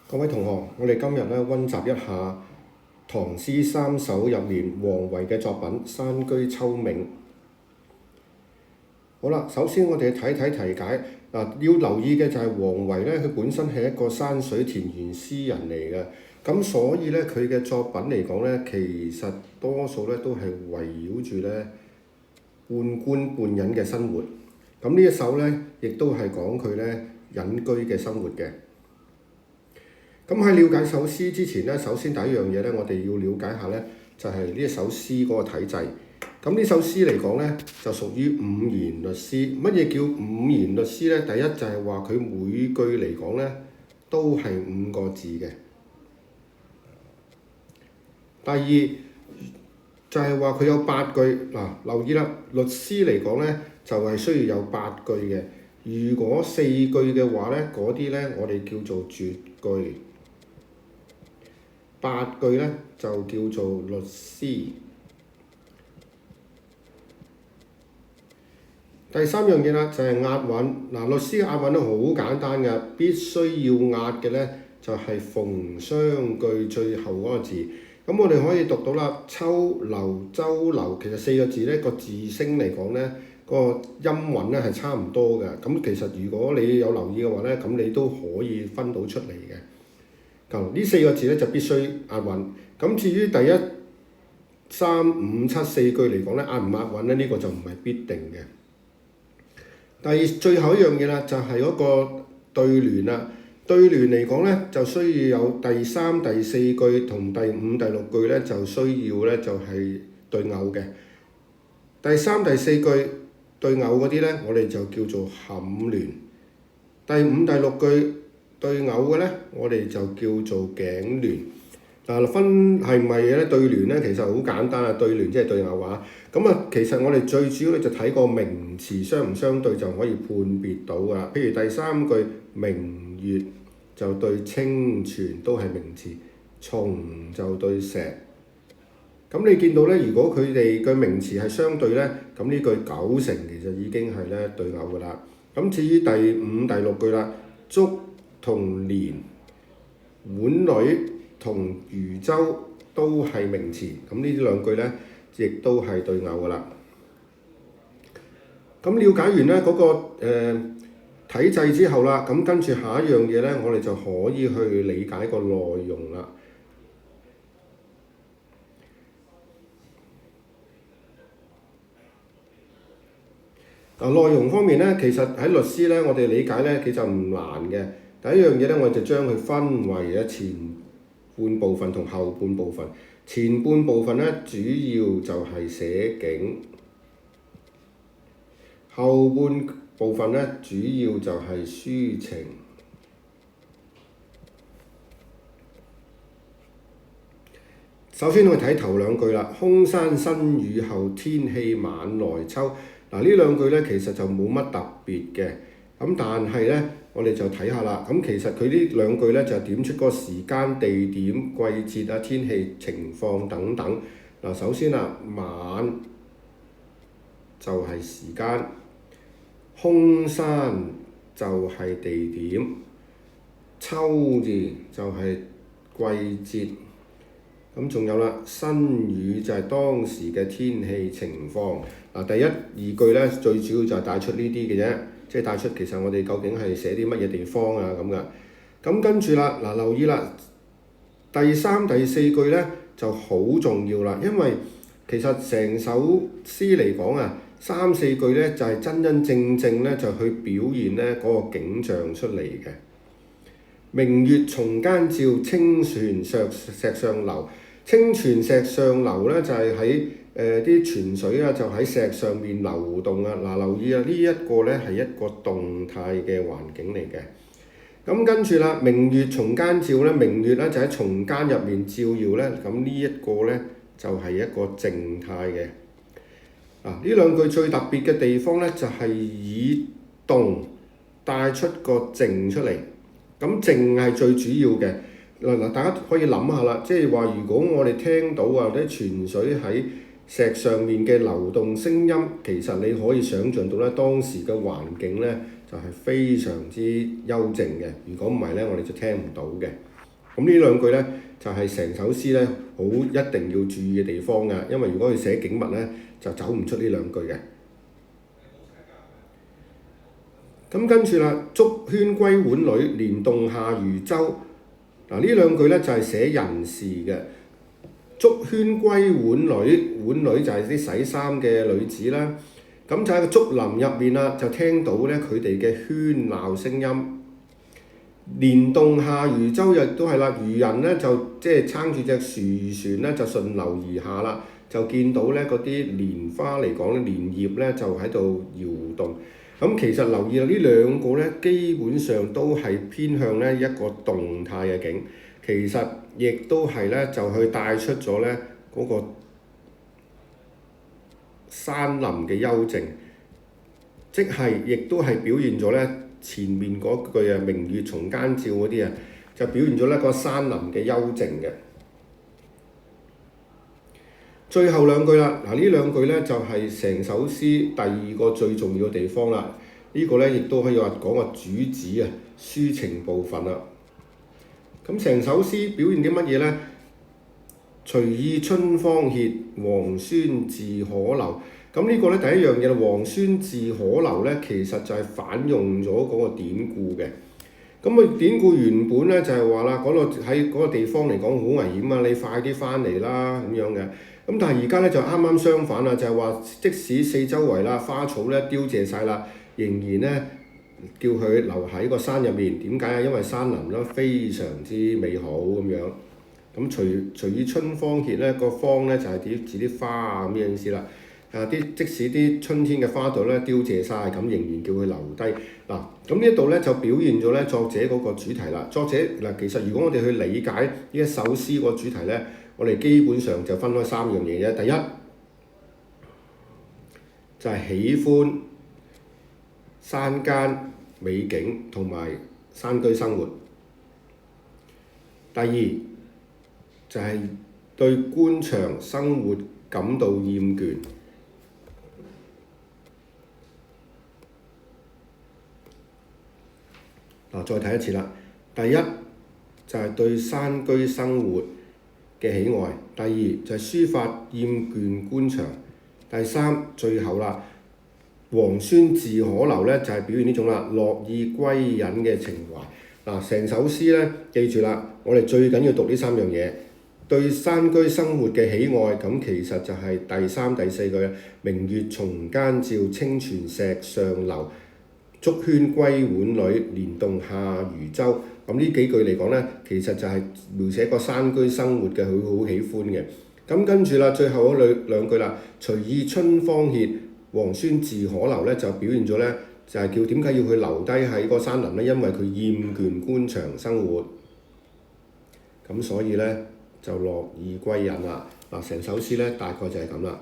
各位同學，我哋今日咧溫習一下唐詩三首入面王維嘅作品《山居秋暝》。好啦，首先我哋睇睇題解。要留意嘅就係王維咧，佢本身係一個山水田園詩人嚟嘅，咁所以咧佢嘅作品嚟講咧，其實多數咧都係圍繞住咧半官半隱嘅生活。咁呢一首咧，亦都係講佢咧隱居嘅生活嘅。咁喺了解首詩之前咧，首先第一樣嘢咧，我哋要了解下咧，就係呢一首詩嗰個體制。咁呢首詩嚟講咧，就屬於五言律詩。乜嘢叫五言律詩咧？第一就係話佢每句嚟講咧，都係5個字嘅。第二就係話佢有8句。留意啦，律詩嚟講咧，就係需要有8句嘅。如果4句嘅話咧，嗰啲咧我哋叫做絕句。8句咧就叫做律詩。第三樣嘢啦，就係押韻。律詩嘅押韻都好簡單嘅，必須要押嘅咧就係逢雙句最後嗰個字。咁我哋可以讀到啦，秋流、周流，其實4個字咧個字聲嚟講咧，個音韻咧係差唔多嘅。咁其實如果你有留意嘅話咧，咁你都可以分到出嚟嘅。咁呢4個字咧就必須押韻。咁至於第1、3、5、7、4句嚟講咧，押唔押韻咧，呢個就唔係必定嘅。最後一樣嘢啦，就係嗰個對聯啦。對聯嚟講咧，就需要有第3、第4句同第5、第6句咧，就需要咧就係對偶嘅。第3、第4句對偶嗰啲咧，我哋就叫做頷聯。第5、第6句對偶嘅咧，我哋就叫做頸聯。分係咪咧對聯咧？其實好簡單啊，對聯即係對偶啊。其實我哋最主要咧就睇個名詞相唔相對就可以判別到㗎啦。譬如第3句明月就對清泉都係名詞，松就對石。咁你見到咧，如果佢哋嘅名詞係相對咧，咁呢句9成其實已經係咧對偶㗎啦。咁至於第5、第6句啦，竹同蓮，碗裏同漁舟都係名詞，咁呢2句咧，亦都係對偶㗎啦。咁了解完咧嗰個體制之後啦，咁跟住下一樣嘢咧，我哋就可以去理解個內容啦。內容方面咧，其實喺律詩咧，我哋理解咧，其實唔難嘅。第一樣嘢咧，我哋就將佢分為前半部分同後半部分。前半部分咧，主要就係寫景；後半部分咧，主要就係抒情。首先我哋睇頭2句啦，空山新雨後，天氣晚來秋。呢2句咧，其實就冇乜特別嘅。但係咧，我哋就睇下啦。其實佢呢2句咧就點出個時間、地點、季節啊、天氣情況等等。首先晚就係時間，空山就係地點，秋字就係季節。仲有啦，新雨就係當時嘅天氣情況。第1、2句咧，最主要就係帶出呢啲嘅啫，即係帶出其實我哋究竟係寫啲乜嘢地方啊咁噶。跟住啦，留意啦，第3、第4句咧就好重要啦，因為其實成首詩嚟講3、4句咧就係真真正正咧就去表現咧嗰個景象出嚟嘅。明月松間照，清泉石上流。清泉石上流咧就係喺啲泉水就喺石上面流動啊！留意呢一個咧係一個動態嘅環境嚟嘅。跟住啦，明月松間照咧，明月咧就喺松間入面照耀咧，咁呢一個咧就係一個靜態嘅。呢2句最特別嘅地方咧，就係以動帶出個靜出嚟。靜係最主要嘅。大家可以諗下啦，即係話如果我哋聽到或者泉水喺石上面嘅流動聲音，其實你可以想像到咧當時嘅環境咧就係非常之幽靜嘅。如果唔係咧，我哋就聽唔到嘅。咁呢兩句咧就係成首詩咧好一定要注意嘅地方㗎，因為如果佢寫景物咧就走唔出呢兩句嘅。咁跟住啦，竹喧歸浣女，蓮動下漁舟。嗱呢兩句咧就係寫人事嘅。竹喧歸浣女，浣女就係啲洗衫嘅女子啦。咁就喺個竹林入面啦，就聽到咧佢哋嘅喧鬧聲音。蓮動下漁舟亦都係啦，漁人咧就即係撐住隻漁船咧就順流而下啦，就見到咧嗰啲蓮花嚟講咧，蓮葉咧就喺度搖動。咁其實留意啦，呢兩個咧基本上都係偏向咧一個動態嘅景，其實亦都係咧就去帶出咗咧嗰個山林嘅幽靜，即係亦都係表現咗咧前面嗰句啊明月松間照嗰啲啊，就表現咗咧個山林嘅幽靜嘅。最後兩句啦，嗱呢兩句咧就係成首詩第二個最重要嘅地方啦。呢個咧亦都可以話講個主旨啊，抒情部分啦。咁成首詩表現啲乜嘢咧？隨意春芳歇，王孫自可留。咁呢個咧第一樣嘢，王孫自可留咧，其實就係反用咗嗰個典故嘅。咁佢典故原本咧就係話啦，講到喺嗰個地方嚟講好危險啊，你快啲翻嚟啦咁樣嘅。咁但係而家咧就啱啱相反啦，就係話即使四周圍啦花草咧凋謝晒啦，仍然咧叫佢留喺個山入面。點解啊？因為山林咧非常之美好咁樣。咁隨意春芳歇咧，個芳咧就係指啲花啊咁嘅意思啦。即使啲春天嘅花朵咧凋謝晒，咁仍然叫佢留低。嗱，咁呢一度咧就表現咗咧作者嗰個主題啦。作者嗱，其實如果我哋去理解呢一首詩個主題咧，我哋基本上就分開三樣嘢嘅。第一就係喜歡山間美景同埋山居生活。第二就係對官場生活感到厭倦。再睇一次啦。第一就係對山居生活嘅喜愛。第二就係抒發厭倦官場。第三最後啦，王孫自可留咧，就係表現呢種啦樂意歸隱嘅情懷。成首詩咧，記住啦，我哋最緊要讀呢三樣嘢。對山居生活嘅喜愛，咁其實就係第三、第四句明月松間照，清泉石上流。竹喧歸浣女，蓮動下漁舟。咁呢幾句嚟講咧，其實就係描寫個山居生活嘅，佢好喜歡嘅。咁跟住啦，最後嗰兩句啦，隨意春芳歇，王孫自可留咧，就表現咗咧，就係叫點解要佢留低喺個山林咧？因為佢厭倦官場生活，咁所以咧就樂意歸隱啦。成首詩咧大概就係咁啦。